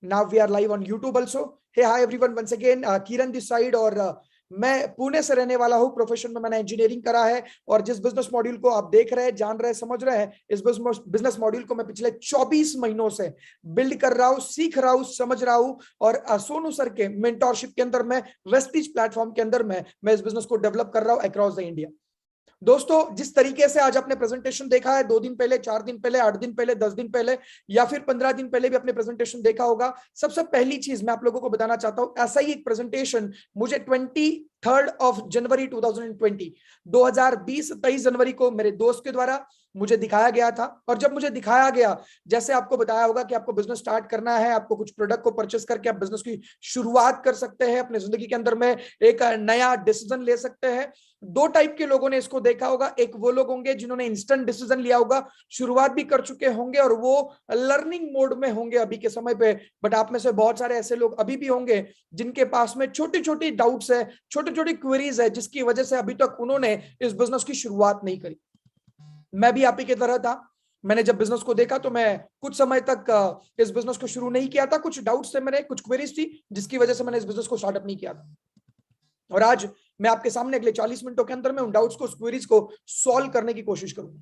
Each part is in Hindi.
Now we are live on YouTube also. Hey hi everyone, once again Kiran this side. और मैं पुणे से रहने वाला हूँ। प्रोफेशन में मैंने इंजीनियरिंग करा है और जिस बिजनेस मॉड्यूल को आप देख रहे हैं, जान रहे हैं, समझ रहे हैं, इस बिजनेस मॉड्यूल को मैं पिछले 24 महीनों से बिल्ड कर रहा हूँ, सीख रहा हूँ, समझ रहा हूँ। और सोनू सर के मेंटोरशिप के अंदर मैं वेस्टिज प्लेटफॉर्म के अंदर मैं इस बिजनेस को डेवलप कर रहा हूँ अक्रॉस द इंडिया। दोस्तों, जिस तरीके से आज आपने प्रेजेंटेशन देखा है, 2 दिन पहले, 4 दिन पहले, 8 दिन पहले, 10 दिन पहले या फिर 15 दिन पहले भी अपने प्रेजेंटेशन देखा होगा, सबसे पहली चीज मैं आप लोगों को बताना चाहता हूं, ऐसा ही एक प्रेजेंटेशन मुझे 23 जनवरी 2020 23 जनवरी को मेरे दोस्त के द्वारा मुझे दिखाया गया था। और जब मुझे दिखाया गया, जैसे आपको बताया होगा कि आपको बिजनेस स्टार्ट करना है, आपको कुछ प्रोडक्ट को परचेस करके आप बिजनेस की शुरुआत कर सकते हैं, अपने जिंदगी के अंदर में एक नया डिसीजन ले सकते हैं। 2 टाइप के लोगों ने इसको देखा होगा। एक वो लोग होंगे जिन्होंने इंस्टेंट डिसीजन लिया होगा, शुरुआत भी कर चुके होंगे और वो लर्निंग मोड में होंगे अभी के समय पे। बट आप में से बहुत सारे ऐसे लोग अभी भी होंगे जिनके पास में छोटी छोटी डाउट्स है, छोटी छोटी क्वेरीज है, जिसकी वजह से अभी तक उन्होंने इस बिजनेस की शुरुआत नहीं करी। मैं भी आप ही की तरह था। मैंने जब बिजनेस को देखा तो मैं कुछ समय तक इस बिजनेस को शुरू नहीं किया था। कुछ डाउट्स थे मेरे, कुछ क्वेरीज थी, जिसकी वजह से मैंने इस बिजनेस को स्टार्टअप नहीं किया था। और आज मैं आपके सामने अगले 40 मिनटों के अंदर में उन डाउट्स को, क्वेरीज को सॉल्व करने की कोशिश करूंगा।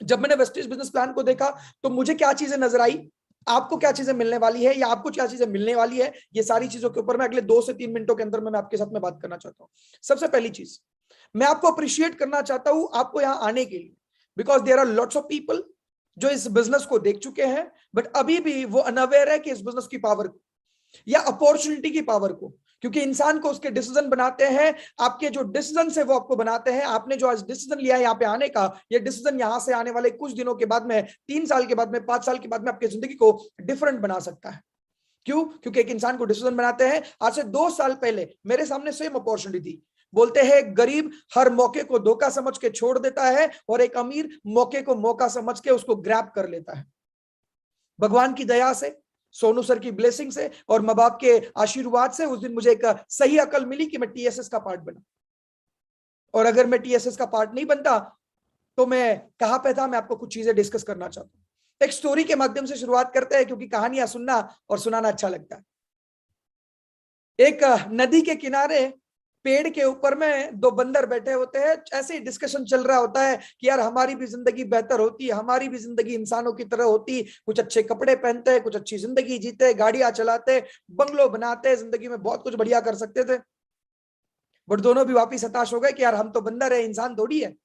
जब मैंने वेस्टेज बिजनेस प्लान को देखा तो मुझे क्या चीजें नजर आई, आपको क्या चीजें मिलने वाली है या आपको क्या चीजें मिलने वाली है, ये सारी चीजों के ऊपर मैं अगले 2 से 3 मिनटों के अंदर में मैं आपके साथ में बात करना चाहता हूं। सबसे पहली चीज, मैं आपको अप्रिशिएट करना चाहता हूं आपको यहां आने के लिए, because there are lots of people जो इस बिजनेस को देख चुके हैं बट अभी भी वो अनअवेयर है कि इस बिजनेस की पावर को या अपॉर्चुनिटी की पावर को। क्योंकि इंसान को उसके डिसीजन बनाते हैं, आपके जो डिसीजन है वो आपको बनाते हैं। आपने जो आज डिसीजन लिया है यहाँ पे आने का, ये डिसीजन यहाँ से आने वाले कुछ दिनों के बाद में, 3 साल के बाद में, 5 साल के बाद में आपकी जिंदगी को डिफरेंट बना सकता है। क्यों? क्योंकि एक इंसान को डिसीजन बनाते हैं। आज से 2 साल पहले मेरे सामने सेम अपॉर्चुनिटी थी। बोलते हैं गरीब हर मौके को धोखा समझ के छोड़ देता है और एक अमीर मौके को मौका समझ के उसको ग्रैब कर लेता है। भगवान की दया से, सोनू सर की ब्लेसिंग से और माँ बाप के आशीर्वाद से उस दिन मुझे एक सही अकल मिली कि मैं टीएसएस का पार्ट बना। और अगर मैं टीएसएस का पार्ट नहीं बनता तो मैं कहां पे था, मैं आपको कुछ चीजें डिस्कस करना चाहता हूं। एक स्टोरी के माध्यम से शुरुआत करते हैं, क्योंकि कहानियां सुनना और सुनाना अच्छा लगता है। एक नदी के किनारे पेड़ के ऊपर में 2 बंदर बैठे होते हैं। ऐसे ही डिस्कशन चल रहा होता है कि यार हमारी भी जिंदगी बेहतर होती, हमारी भी जिंदगी इंसानों की तरह होती, कुछ अच्छे कपड़े पहनते हैं, कुछ अच्छी जिंदगी जीते, गाड़ियां चलाते, बंगलो बनाते, जिंदगी में बहुत कुछ बढ़िया कर सकते थे। बट दोनों भी वापिस हताश हो गए कि यार हम तो बंदर है, इंसान थोड़ी है,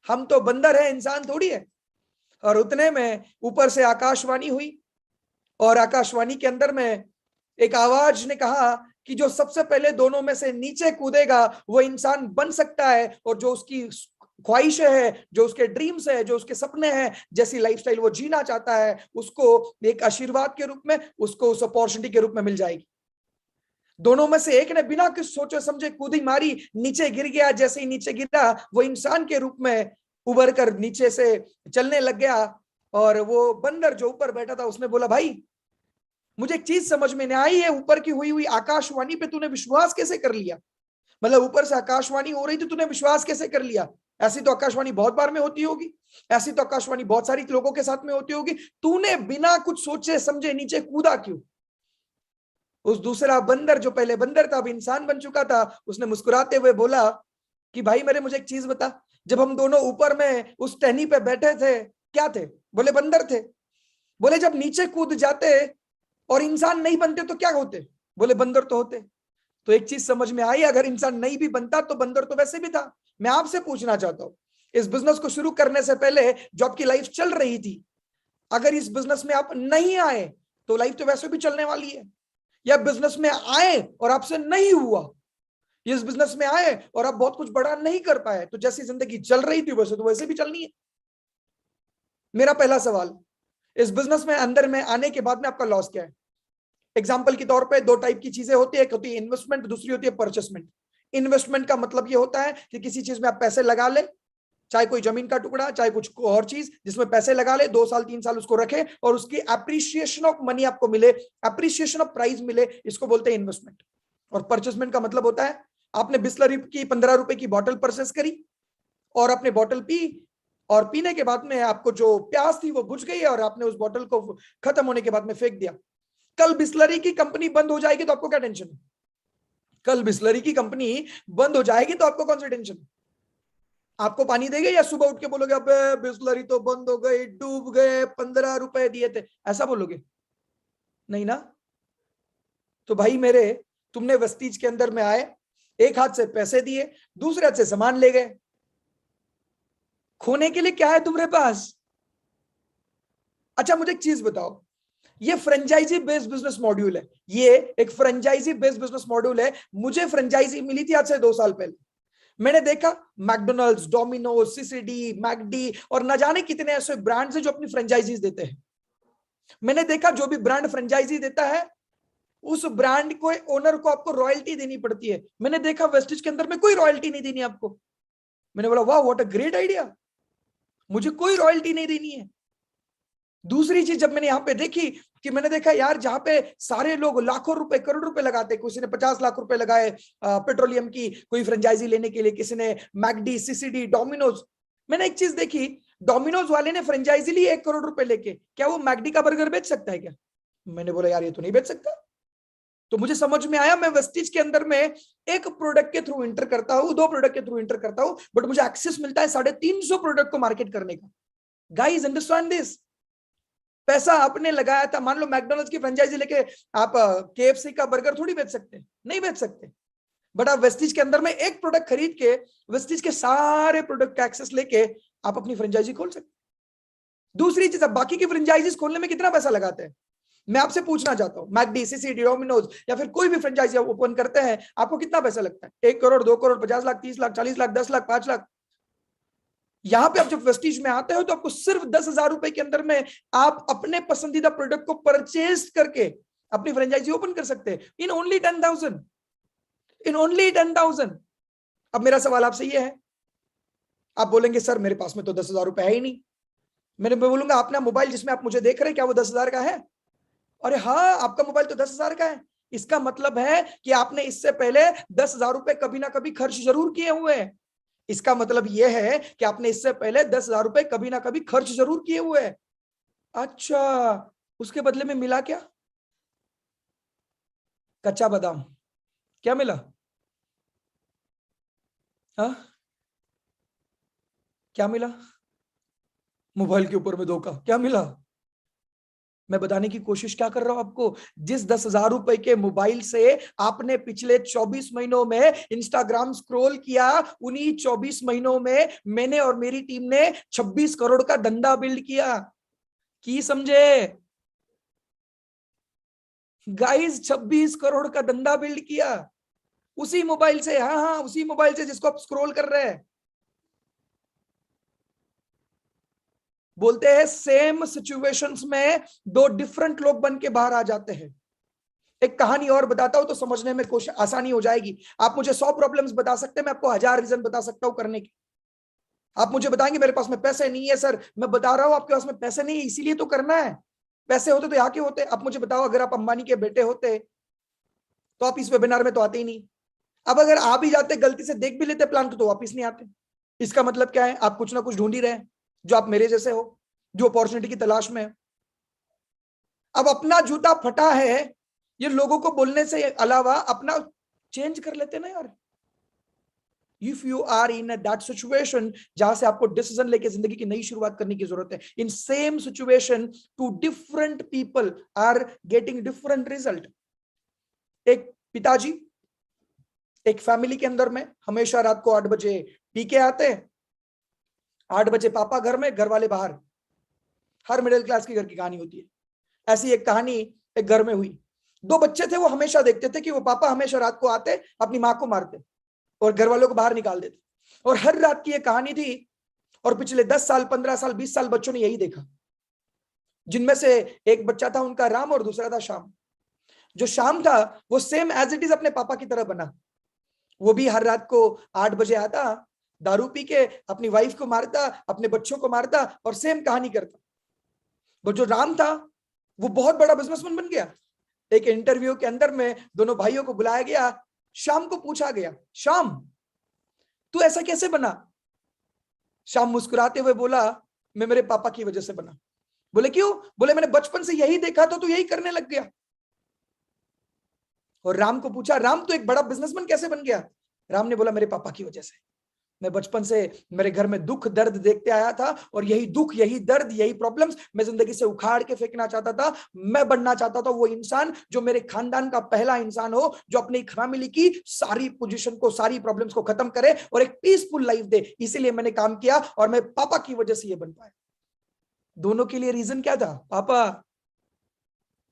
हम तो बंदर है, इंसान थोड़ी है। और उतने में ऊपर से आकाशवाणी हुई और आकाशवाणी के अंदर में एक आवाज ने कहा कि जो सबसे पहले दोनों में से नीचे कूदेगा वो इंसान बन सकता है, और जो उसकी ख्वाहिशें है, जो उसके ड्रीम्स है, जो उसके सपने हैं, जैसी लाइफस्टाइल वो जीना चाहता है, उसको एक आशीर्वाद के रूप में, उसको उस अपॉर्चुनिटी के रूप में मिल जाएगी। दोनों में से एक ने बिना कुछ सोचे समझे कूदी मारी, नीचे गिर गया। जैसे ही नीचे गिरा वो इंसान के रूप में उभर कर नीचे से चलने लग गया। और वो बंदर जो ऊपर बैठा था उसने बोला, भाई मुझे एक चीज समझ में नहीं आई है, ऊपर की हुई आकाशवाणी पे तूने विश्वास कैसे कर लिया? मतलब ऊपर से आकाशवाणी हो रही थी, तूने विश्वास कैसे कर लिया? ऐसी तो आकाशवाणी बहुत बार में होती होगी, ऐसी तो आकाशवाणी बहुत सारी लोगों के साथ में होती होगी, तूने बिना कुछ सोचे समझे नीचे कूदा क्यों? उस दूसरा बंदर, जो पहले बंदर था अब इंसान बन चुका था, उसने मुस्कुराते हुए बोला कि भाई मेरे मुझे एक चीज बता, जब हम दोनों ऊपर में उस टहनी पे बैठे थे क्या थे? बोले बंदर थे। बोले जब नीचे कूद जाते और इंसान नहीं बनते तो क्या होते? बोले बंदर तो होते। तो एक चीज समझ में आई, अगर इंसान नहीं भी बनता तो बंदर तो वैसे भी था। मैं आपसे पूछना चाहता हूं, इस बिजनेस को शुरू करने से पहले जो आपकी लाइफ चल रही थी, अगर इस बिजनेस में आप नहीं आए तो लाइफ तो वैसे भी चलने वाली है। या बिजनेस में आए और आपसे नहीं हुआ, इस बिजनेस में आए और आप बहुत कुछ बड़ा नहीं कर पाए, तो जैसी जिंदगी चल रही थी वैसे तो वैसे भी चलनी है। मेरा पहला सवाल, इस बिजनेस में अंदर में आने के बाद में आपका लॉस क्या है? एग्जाम्पल के तौर पे 2 टाइप की चीजें होती है, एक होती है इन्वेस्टमेंट, दूसरी होती है परचेसमेंट। इन्वेस्टमेंट का मतलब ये होता है कि किसी चीज में आप पैसे लगा ले, चाहे कोई जमीन का टुकड़ा, चाहे कुछ और चीज, जिसमें पैसे लगा ले, 2 साल 3 साल उसको रखे और उसकी एप्रिसिएशन ऑफ मनी आपको मिले, एप्रिसिएशन ऑफ प्राइस मिले, इसको बोलते हैं इन्वेस्टमेंट। और परचेसमेंट का मतलब होता है आपने बिस्लरी की 15 रुपए की बॉटल परचेस करी और आपने बॉटल पी, और पीने के बाद में आपको जो प्यास थी वो बुझ गई और आपने उस बॉटल को खत्म होने के बाद में फेंक दिया। कल बिस्लरी की कंपनी बंद हो जाएगी तो आपको क्या टेंशन है? कल बिस्लरी की कंपनी बंद हो जाएगी तो आपको कौन सी टेंशन है? आपको पानी देंगे या सुबह उठ के बोलोगे अबे बिस्लरी तो बंद हो गई, डूब गए, 15 रुपए दिए थे, ऐसा बोलोगे? नहीं ना। तो भाई मेरे, तुमने वेस्टीज के अंदर में आए, एक हाथ से पैसे दिए, दूसरे हाथ से सामान ले गए, खोने के लिए क्या है तुम्हारे पास? अच्छा मुझे एक चीज बताओ, ये फ्रेंचाइजी बेस्ड बिजनेस मॉड्यूल है, ये एक फ्रेंचाइजी बेस्ड बिजनेस मॉड्यूल है। मुझे फ्रेंचाइजी मिली थी आज से 2 साल पहले। मैंने देखा मैकडोनल्ड्स, डोमिनोज, सीसीडी, मैकडी और न जाने कितने ऐसे ब्रांड्स हैं जो अपनी फ्रेंचाइजीज देते हैं। मैंने देखा जो भी ब्रांड फ्रेंचाइजी देता है उस ब्रांड को, ओनर को आपको रॉयल्टी देनी पड़ती है। मैंने देखा वेस्टिज के अंदर में कोई रॉयल्टी नहीं देनी आपको। मैंने बोला वाह व्हाट अ ग्रेट आइडिया, मुझे कोई रॉयल्टी नहीं देनी है। दूसरी चीज जब मैंने यहाँ पे देखी कि मैंने देखा यार जहां पे सारे लोग लाखों रुपए, करोड़ रुपए लगाते, किसी ने 50 लाख रुपए लगाए पेट्रोलियम की कोई फ्रेंचाइजी लेने के लिए, किसी ने मैकडी, सीसीडी, डोमिनोज। मैंने एक चीज देखी, डोमिनोज वाले ने फ्रेंचाइजी ली 1 करोड़ रुपए लेके, क्या वो मैकडी का बर्गर बेच सकता है क्या? मैंने बोला यार ये तो नहीं बेच सकता। तो मुझे समझ में आया मैं वेस्टिज के अंदर में एक प्रोडक्ट के थ्रू इंटर करता हूं, 2 प्रोडक्ट के थ्रू इंटर करता हूं, बट मुझे एक्सेस मिलता है 350 प्रोडक्ट को मार्केट करने का। Guys understand this. पैसा आपने लगाया था, मान लो मैकडोनल्ड्स की फ्रेंचाइजी लेके आप केएफसी का बर्गर थोड़ी बेच सकते, नहीं बेच सकते। बट आप वेस्टिज के अंदर में एक प्रोडक्ट खरीद के वेस्टिज के सारे प्रोडक्ट का एक्सेस लेके आप अपनी फ्रेंचाइजी खोल सकते। दूसरी चीज, बाकी की फ्रेंचाइजीज खोलने में कितना पैसा लगाते हैं? मैं आपसे पूछना चाहता हूं, मैकडी, सीसीडी, डोमिनोज या फिर कोई भी फ्रेंचाइजी ओपन करते हैं, आपको कितना पैसा लगता है? 1 करोड़, 2 करोड़, 50 लाख, 30 लाख, 40 लाख, 10 लाख, 5 लाख। यहां पे आप जब वेस्टिज में आते हो तो आपको सिर्फ 10,000 रुपए के अंदर में आप अपने पसंदीदा प्रोडक्ट को परचेज करके अपनी फ्रेंचाइजी ओपन कर सकते हैं इन ओनली 10,000, इन ओनली 10,000। अब मेरा सवाल आपसे ये है, आप बोलेंगे सर मेरे पास में तो 10,000 रुपए है ही नहीं। मैं बोलूंगा अपना मोबाइल जिसमें आप मुझे देख रहे हैं, क्या वो 10,000 का है? अरे हाँ आपका मोबाइल तो 10,000 का है। इसका मतलब है कि आपने इससे पहले 10,000 रुपए कभी ना कभी खर्च जरूर किए हुए हैं। इसका मतलब यह है कि आपने इससे पहले 10,000 रुपए कभी ना कभी खर्च जरूर किए हुए हैं। अच्छा, उसके बदले में मिला क्या? कच्चा बादाम। क्या मिला? हाँ, क्या मिला? मोबाइल के ऊपर में धोखा। क्या मिला? मैं बताने की कोशिश क्या कर रहा हूं आपको, जिस 10,000 रुपए के मोबाइल से आपने पिछले 24 महीनों में इंस्टाग्राम स्क्रॉल किया, उन्हीं 24 महीनों में मैंने और मेरी टीम ने 26 करोड़ का धंधा बिल्ड किया। की समझे गाइस? 26 करोड़ का धंधा बिल्ड किया उसी मोबाइल से। हाँ हाँ, उसी मोबाइल से जिसको आप स्क्रॉल कर रहे हैं। बोलते हैं सेम सिचुएशंस में 2 डिफरेंट लोग बन के बाहर आ जाते हैं। एक कहानी और बताता हूं तो समझने में कोशिश आसानी हो जाएगी। आप मुझे 100 प्रॉब्लम्स बता सकते हैं, मैं आपको 1000 रीजन बता सकता हूं करने के। आप मुझे बताएंगे मेरे पास में पैसे नहीं है सर, मैं बता रहा हूं आपके पास में पैसे नहीं है इसीलिए तो करना है। पैसे होते तो यहाँ के होते। आप मुझे बताओ अगर आप अंबानी के बेटे होते तो आप इस वेबिनार में तो आते ही नहीं। अब अगर आ भी जाते, गलती से देख भी लेते प्लान तो वापिस नहीं आते। इसका मतलब क्या है? आप कुछ ना कुछ ढूंढ ही रहे हैं, जो आप मेरे जैसे हो, जो अपॉर्चुनिटी की तलाश में है। अब अपना जूता फटा है, ये लोगों को बोलने से अलावा अपना चेंज कर लेते ना यार। If you are in that situation जहां से आपको डिसीजन लेके जिंदगी की नई शुरुआत करने की जरूरत है, in same situation 2 different people are getting different result. एक पिताजी एक फैमिली के अंदर में हमेशा रात को 8 बजे पी के आते हैं, 8 बजे पापा घर में, घर वाले बाहर। हर मिडिल क्लास की घर की कहानी होती है। ऐसी एक कहानी एक घर में हुई। 2 बच्चे थे, वो हमेशा देखते थे कि वो पापा हमेशा रात को आते, अपनी माँ को मारते और घर वालों को बाहर निकाल देते। और हर रात की ये कहानी थी और पिछले 10 साल, 15 साल, 20 साल बच्चों ने यही देखा। जिनमें से एक बच्चा था उनका राम और दूसरा था श्याम। जो श्याम था वो सेम एज इट इज अपने पापा की तरह बना। वो भी हर रात को 8 बजे आता, दारू पी के अपनी वाइफ को मारता, अपने बच्चों को मारता और सेम कहानी करता। वो जो राम था वो बहुत बड़ा बिजनेसमैन बन गया। एक इंटरव्यू के अंदर में दोनों भाइयों को बुलाया गया, श्याम को पूछा गया, श्याम तू ऐसा कैसे बना? श्याम मुस्कुराते हुए बोला, मैं मेरे पापा की वजह से बना। बोले क्यों? बोले मैंने बचपन से यही देखा था तो यही करने लग गया। और राम को पूछा, राम तो एक बड़ा बिजनेसमैन कैसे बन गया? राम ने बोला, मेरे पापा की वजह से। मैं बचपन से मेरे घर में दुख दर्द देखते आया था, और यही दुख, यही दर्द, यही प्रॉब्लम्स मैं जिंदगी से उखाड़ के फेंकना चाहता था। मैं बनना चाहता था वो इंसान जो मेरे खानदान का पहला इंसान हो, जो अपनी फैमिली की सारी पोजीशन को, सारी प्रॉब्लम्स को खत्म करे और एक पीसफुल लाइफ दे। इसीलिए मैंने काम किया और मैं पापा की वजह से ये बन पाया। दोनों के लिए रीजन क्या था? पापा।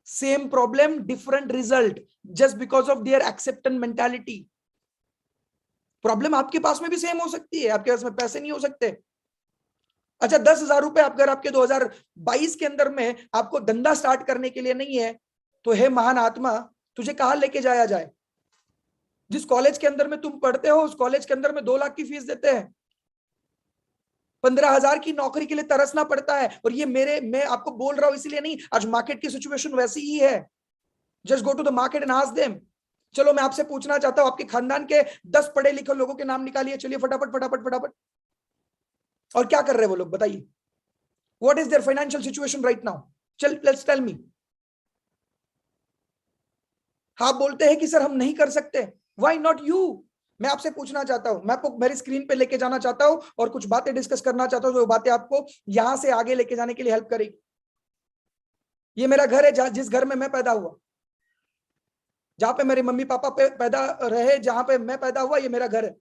Same problem, different result, just because of their acceptance mentality. Problem आपके पास में भी सेम हो सकती है, आपके पास में पैसे नहीं हो सकते। अच्छा, 10,000 रुपए अगर आपके 2022 के अंदर में आपको धंधा स्टार्ट करने के लिए नहीं है, तो हे महान आत्मा, तुझे कहां लेके जाया जाए? जिस कॉलेज के अंदर में तुम पढ़ते हो, उस कॉलेज के अंदर में 2 लाख की फीस देते हैं, 15,000 की नौकरी के लिए तरसना पड़ता है। और ये मैं आपको बोल रहा हूं इसलिए नहीं, आज मार्केट की सिचुएशन वैसी ही है। Just go to the market and ask them. चलो मैं आपसे पूछना चाहता हूं, आपके खानदान के 10 पढ़े लिखे लोगों के नाम निकालिए, चलिए फटाफट फटाफट फटाफट। और क्या कर रहे हैं वो लोग, बताइए? What is their financial situation right now? Let's tell me. आप बोलते हैं कि सर हम नहीं कर सकते, व्हाई नॉट यू? मैं आपसे पूछना चाहता हूं, मैं आपको मेरी स्क्रीन पे लेके जाना चाहता हूं और कुछ बातें डिस्कस करना चाहता हूं, जो बातें आपको यहां से आगे लेके जाने के लिए हेल्प करेगी। ये मेरा घर है, जिस घर में मैं पैदा हुआ, जहां पे मेरे मम्मी पापा पैदा रहे, जहां पे मैं पैदा हुआ, ये मेरा घर है।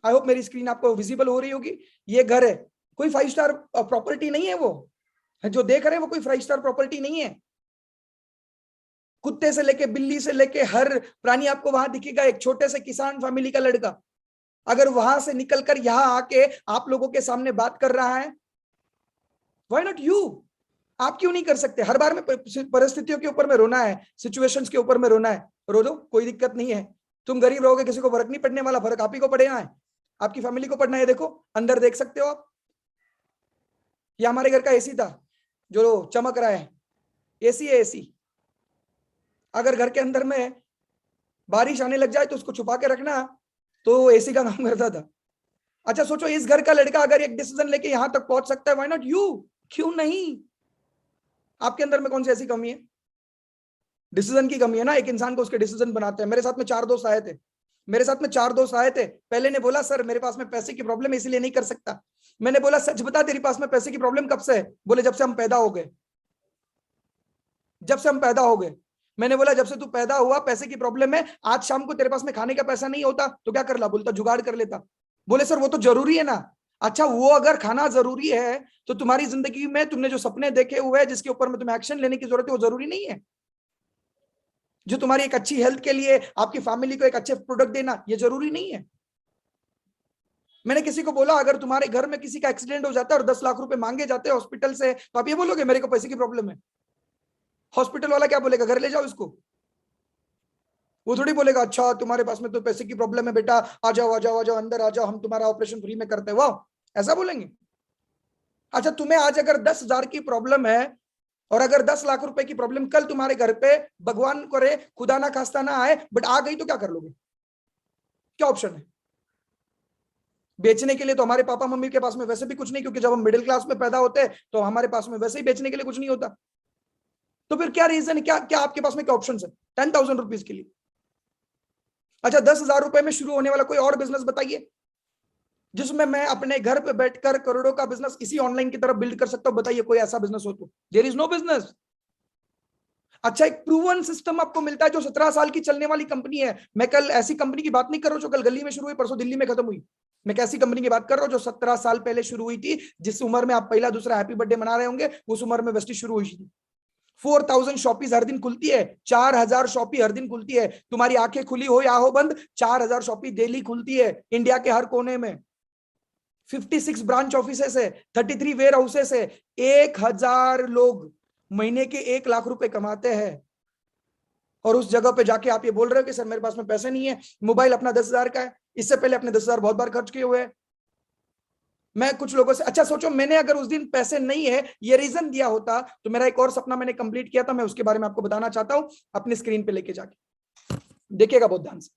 आई होप मेरी स्क्रीन आपको विजिबल हो रही होगी। ये घर है, कोई 5 स्टार प्रॉपर्टी नहीं है। वो जो देख रहे हैं वो कोई 5 स्टार प्रॉपर्टी नहीं है। कुत्ते से लेके बिल्ली से लेके हर प्राणी आपको वहां दिखेगा। एक छोटे से किसान फैमिली का लड़का अगर वहां से निकलकर यहां आके आप लोगों के सामने बात कर रहा है, व्हाई नॉट यू? आप क्यों नहीं कर सकते? हर बार में परिस्थितियों के ऊपर में रोना है, सिचुएशंस के ऊपर में रोना है, रो दो, कोई दिक्कत नहीं है। तुम गरीब रहोगे, किसी को फर्क नहीं पड़ने वाला, फर्क आप ही को पड़ना है, आपकी फैमिली को पड़ना है। देखो अंदर देख सकते हो आप, ये हमारे घर का एसी था जो चमक रहा है। एसी है एसी। अगर घर के अंदर में बारिश आने लग जाए तो उसको छुपा के रखना, तो एसी का काम करता था। अच्छा सोचो, इस घर का लड़का अगर एक डिसीजन लेके यहां तक पहुंच सकता है, व्हाई नॉट यू? क्यों नहीं? आपके अंदर में कौन सी ऐसी कमी है? डिसीजन की कमी है ना। एक इंसान को उसके डिसीजन बनाते हैं। मेरे साथ में 4 दोस्त आए थे, पहले ने बोला, सर मेरे पास में पैसे की प्रॉब्लम है इसलिए नहीं कर सकता। मैंने बोला, सच बता तेरे पास में पैसे की प्रॉब्लम कब से है? बोले, जब से हम पैदा हो गए। जब से हम पैदा हो गए। मैंने बोला, जब से तू पैदा हुआ पैसे की प्रॉब्लम है, आज शाम को तेरे पास में खाने का पैसा नहीं होता तो क्या कर ला? बोलता जुगाड़ कर लेता। बोले, सर वो तो जरूरी है ना। अच्छा, वो अगर खाना जरूरी है तो तुम्हारी जिंदगी में तुमने जो सपने देखे हुए हैं, जिसके ऊपर में तुम्हें एक्शन लेने की जरूरत है, वो जरूरी नहीं है? जो तुम्हारी एक अच्छी हेल्थ के लिए, आपकी फैमिली को एक अच्छे प्रोडक्ट देना, ये जरूरी नहीं है? मैंने किसी को बोला, अगर तुम्हारे घर में किसी का एक्सीडेंट हो जाता है और 10 लाख रुपए मांगे जाते हैं हॉस्पिटल से, तो आप ये बोलोगे मेरे को पैसे की प्रॉब्लम है? हॉस्पिटल वाला क्या बोलेगा? घर ले जाओ इसको। वो थोड़ी बोलेगा, अच्छा तुम्हारे पास में तो पैसे की प्रॉब्लम है बेटा, आ जाओ आ जाओ आ जाओ, अंदर आ जाओ, हम तुम्हारा ऑपरेशन फ्री में करते हैं। वाह, ऐसा बोलेंगे? अच्छा, तुम्हें आज अगर 10,000 की प्रॉब्लम है और अगर 10 लाख रुपए की प्रॉब्लम कल तुम्हारे घर पे, भगवान करे खुदा ना खास्ता ना आए, बट आ गई, तो क्या कर लोगे? क्या ऑप्शन है? बेचने के लिए तो हमारे पापा मम्मी के पास में वैसे भी कुछ नहीं, क्योंकि जब हम मिडिल क्लास में पैदा होते हैं तो हमारे पास में वैसे ही बेचने के लिए कुछ नहीं होता। तो फिर क्या रीजन है? क्या क्या आपके पास में क्या ऑप्शन है 10,000 रुपीज के लिए? अच्छा, 10,000 रुपए में शुरू होने वाला कोई और बिजनेस बताइए, जिसमें मैं अपने घर पे बैठकर करोड़ों का बिजनेस इसी ऑनलाइन की तरफ बिल्ड कर सकता हूं। बताइए कोई ऐसा बिजनेस हो तो? There is no business. अच्छा, एक प्रूवन सिस्टम आपको मिलता है जो 17 साल की चलने वाली कंपनी है। मैं कल ऐसी कंपनी की बात नहीं कर रहा हूं जो कल गली में शुरू हुई, परसों दिल्ली में खत्म हुई। मैं कैसी कंपनी की बात कर रहा हूं जो 17 साल पहले शुरू हुई थी। जिस उम्र में आप पहला दूसरा हैप्पी बर्थडे मना रहे होंगे, उस उम्र में वेस्टी शुरू हुई थी। 4,000 शॉपीज हर दिन खुलती है, 4,000 शॉपी हर दिन खुलती है। तुम्हारी आंखें खुली हो या हो बंद, 4,000 शॉपी डेली खुलती है इंडिया के हर कोने में। 56 ब्रांच ऑफिसेस है, 33 वेयर हाउसेस है। 1,000 लोग महीने के 1 लाख रुपए कमाते हैं। और उस जगह पे जाके आप ये बोल रहे हो कि सर मेरे पास में पैसे नहीं है। मोबाइल अपना 10,000 का है, इससे पहले अपने 10,000 बहुत बार खर्च किए हुए हैं। मैं कुछ लोगों से, अच्छा सोचो, मैंने अगर उस दिन पैसे नहीं है ये रीजन दिया होता, तो मेरा एक और सपना मैंने कंप्लीट किया था, मैं उसके बारे में आपको बताना चाहता हूं। अपनी स्क्रीन पे लेके जाके देखिएगा बहुत ध्यान से,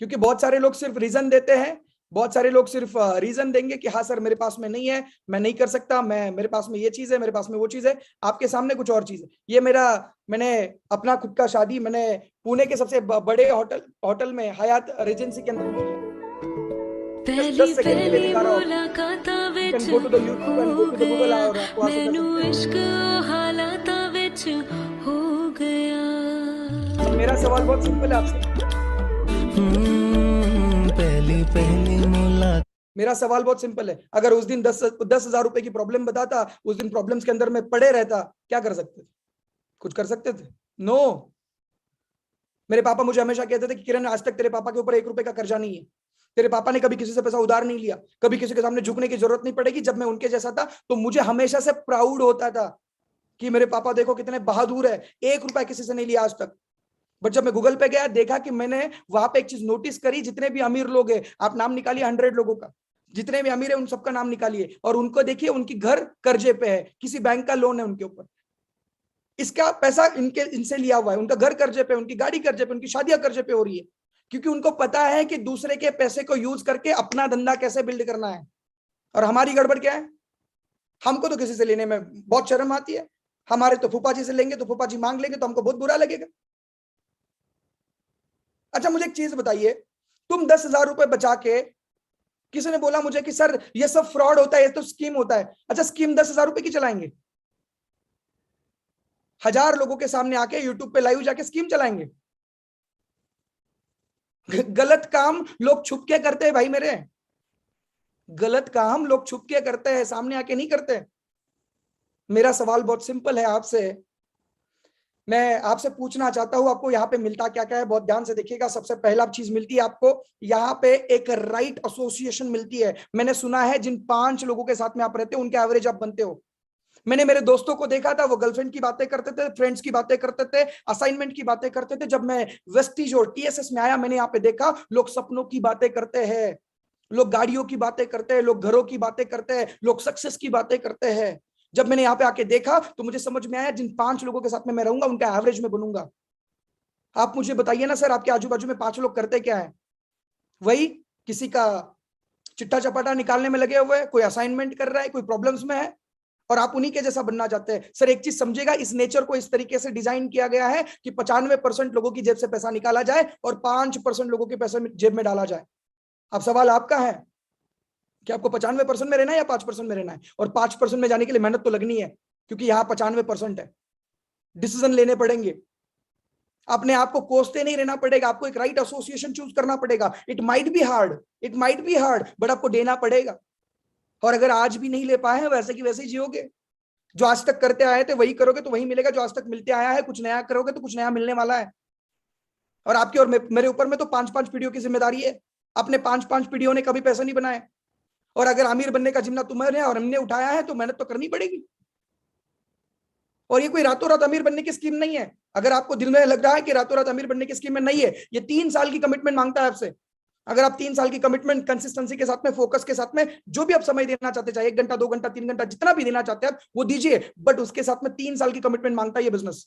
क्योंकि बहुत सारे लोग सिर्फ रीजन देते हैं, बहुत सारे लोग सिर्फ रीजन देंगे कि हाँ सर मेरे पास में नहीं है, मैं नहीं कर सकता, मैं मेरे पास में ये चीज है, मेरे पास में वो चीज है। आपके सामने कुछ और चीज है। ये मैंने अपना खुद का शादी मैंने पुणे के सबसे बड़े होटल में हयात रेजेंसी के अंदर किया। जस्ट 10 सेकंड के लिए दिखा रहा हूँ, you can go to the YouTube and go to the Google और आप वहां से कर सकते हैं। अब मेरा सवाल बहुत सिंपल है आपसे, पहली मुलाकात। मेरा सवाल बहुत सिंपल है, अगर उस दिन 10,000 रुपए की प्रॉब्लम बताता, उस दिन प्रॉब्लम्स के अंदर में पड़े रहता, क्या कर सकते थे? कुछ कर सकते थे? नो। मेरे पापा मुझे हमेशा कहते थे कि किरण आज तक तेरे पापा के ऊपर 1 रुपए का कर्जा नहीं है, तेरे पापा ने कभी किसी से पैसा उधार नहीं लिया, कभी किसी के सामने झुकने की जरूरत नहीं पड़ेगी। जब मैं उनके जैसा था तो मुझे हमेशा से प्राउड होता था कि मेरे पापा देखो कितने बहादुर है, 1 रुपया किसी से नहीं लिया आज तक। बट जब मैं गूगल पे गया, देखा कि मैंने वहां पे एक चीज नोटिस करी, जितने भी अमीर लोग हैं, आप नाम निकालिए 100 लोगों का, जितने भी अमीर है उन सबका नाम निकालिए और उनको देखिए उनकी घर कर्जे पे है, किसी बैंक का लोन है उनके ऊपर, इसका पैसा इनसे लिया हुआ है, उनका घर कर्जे पे, उनकी गाड़ी कर्जे पे, उनकी शादियां कर्जे पे हो रही है, क्योंकि उनको पता है कि दूसरे के पैसे को यूज करके अपना धंधा कैसे बिल्ड करना है। और हमारी गड़बड़ क्या है? हमको तो किसी से लेने में बहुत शर्म आती है, हमारे तो फूफा जी से लेंगे तो फूफा जी मांग लेंगे तो हमको बहुत बुरा लगेगा। अच्छा मुझे एक चीज बताइए, तुम 10,000 रुपए बचा के, किसी ने बोला मुझे कि सर ये सब फ्रॉड होता है, ये तो स्कीम होता है। अच्छा स्कीम 10,000 रुपए की चलाएंगे? 1,000 लोगों के सामने आके यूट्यूब पे लाइव जाके स्कीम चलाएंगे? गलत काम लोग छुप के करते हैं भाई मेरे, गलत काम लोग छुप के करते हैं, सामने आके नहीं करते। मेरा सवाल बहुत सिंपल है आपसे, मैं आपसे पूछना चाहता हूं आपको यहाँ पे मिलता क्या क्या है, बहुत ध्यान से देखिएगा। सबसे पहला चीज मिलती है आपको यहाँ पे एक राइट एसोसिएशन मिलती है। मैंने सुना है जिन 5 लोगों के साथ में आप रहते हो उनके एवरेज आप बनते हो। मैंने मेरे दोस्तों को देखा था, वो गर्लफ्रेंड की बातें करते थे, फ्रेंड्स की बातें करते थे, असाइनमेंट की बातें करते थे। जब मैं वेस्टीज और टीएसएस में आया, मैंने यहाँ पे देखा लोग सपनों की बातें करते हैं, लोग गाड़ियों की बातें करते हैं, लोग घरों की बातें करते हैं, लोग सक्सेस की बातें करते हैं। जब मैंने यहाँ पे आके देखा तो मुझे समझ में आया जिन 5 लोगों के साथ में मैं रहूंगा उनका एवरेज में बनूंगा। आप मुझे बताइए ना सर, आपके आजू बाजू में 5 लोग करते क्या है? वही किसी का चिट्ठा चपाटा निकालने में लगे हुए हैं, कोई असाइनमेंट कर रहा है, कोई प्रॉब्लम्स में है, और आप उन्हीं के जैसा बनना चाहते हैं। सर एक चीज समझेगा, इस नेचर को इस तरीके से डिजाइन किया गया है कि 95% लोगों की जेब से पैसा निकाला जाए और 5% लोगों के पैसे जेब में डाला जाए। अब सवाल आपका है कि आपको 95% में रहना है या 5% में रहना है। और 5% में जाने के लिए मेहनत तो लगनी है, क्योंकि यहाँ 95% है, डिसीजन लेने पड़ेंगे, अपने आप को कोसते नहीं रहना पड़ेगा, आपको एक राइट एसोसिएशन चूज करना पड़ेगा। It might be hard, it might be hard, but आपको देना पड़ेगा। और अगर आज भी नहीं ले पाए हैं, वैसे की वैसे ही जियोगे। जो आज तक करते आए थे वही करोगे तो वही मिलेगा, जो आज तक मिलते आया है, कुछ नया करोगे तो कुछ नया मिलने वाला है। और आपकी और मेरे ऊपर में तो 5-5 पीढ़ियों की जिम्मेदारी है। अपने 5-5 पीढ़ियों ने कभी पैसा नहीं बनाया, और अगर अमीर बनने का जिम्मा तुम्हें और हमने उठाया है तो मेहनत तो करनी पड़ेगी। और ये कोई रातों रात अमीर बनने की स्कीम नहीं है। अगर आपको दिल में लग रहा है कि रातों रात अमीर बनने की स्कीम में नहीं है, ये 3 साल की कमिटमेंट मांगता है आपसे। अगर आप 3 साल की कमिटमेंट कंसिस्टेंसी के साथ में, फोकस के साथ में, जो भी आप समय देना चाहते, चाहे 1 घंटा 2 घंटा 3 घंटा जितना भी देना चाहते हैं आप वो दीजिए, बट उसके साथ में 3 साल की कमिटमेंट मांगता है ये बिजनेस।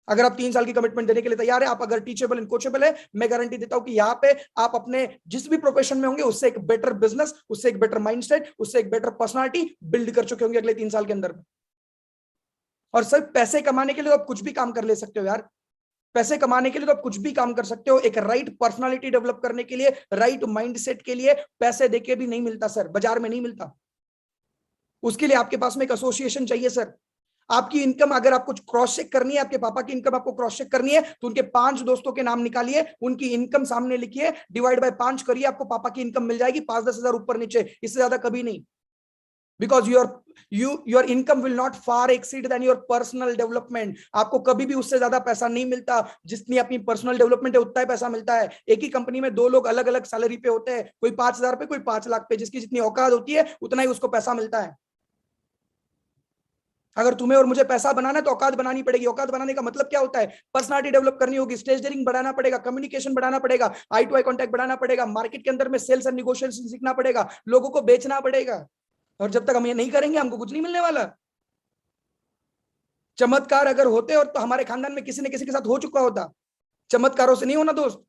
अगर आप 3 साल की कमिटमेंट देने के लिए तैयार है, आप अगर टीचेबल एंड कोचेबल है, मैं गारंटी देता हूं कि यहाँ पे आप अपने जिस भी प्रोफेशन में होंगे उससे एक बेटर बिजनेस, उससे एक बेटर माइंडसेट, उससे एक बेटर पर्सनालिटी बिल्ड कर चुके होंगे अगले 3 साल के अंदर। और सिर्फ पैसे कमाने के लिए तो आप कुछ भी काम कर ले सकते हो यार, पैसे कमाने के लिए तो आप कुछ भी काम कर सकते हो। एक राइट पर्सनालिटी डेवलप करने के लिए, राइट माइंडसेट के लिए पैसे देके भी नहीं मिलता सर, बाजार में नहीं मिलता। उसके लिए आपके पास में एक एसोसिएशन चाहिए सर। आपकी इनकम अगर आपको क्रॉस चेक करनी है, आपके पापा की इनकम आपको क्रॉस चेक करनी है, तो उनके 5 दोस्तों के नाम निकालिए, उनकी इनकम सामने लिखिए, डिवाइड बाय 5 करिए, आपको पापा की इनकम मिल जाएगी 5-10 हजार ऊपर नीचे, इससे ज्यादा कभी नहीं। Because your income will not far exceed than your personal development. आपको कभी भी उससे ज्यादा पैसा नहीं मिलता, जितनी अपनी पर्सनल डेवलपमेंट है उतना ही पैसा मिलता है। एक ही कंपनी में 2 लोग अलग अलग सैलरी पे होते हैं, कोई 5,000 पे, कोई 5 लाख पे, जिसकी जितनी औकात होती है उतना ही उसको पैसा मिलता है। अगर तुम्हें और मुझे पैसा बनाना है तो औकात बनानी पड़ेगी। औकात बनाने का मतलब क्या होता है? पर्सनालिटी डेवलप करनी होगी, स्टेज डेयरिंग बढ़ाना पड़ेगा, कम्युनिकेशन बढ़ाना पड़ेगा, आई टू आई कॉन्टैक्ट बढ़ाना पड़ेगा, मार्केट के अंदर में सेल्स एंड निगोशिएशन सीखना पड़ेगा, लोगों को बेचना पड़ेगा। और जब तक हम ये नहीं करेंगे हमको कुछ नहीं मिलने वाला। चमत्कार अगर होते और तो हमारे खानदान में किसी न किसी के साथ हो चुका होता। चमत्कारों से नहीं होना दोस्त।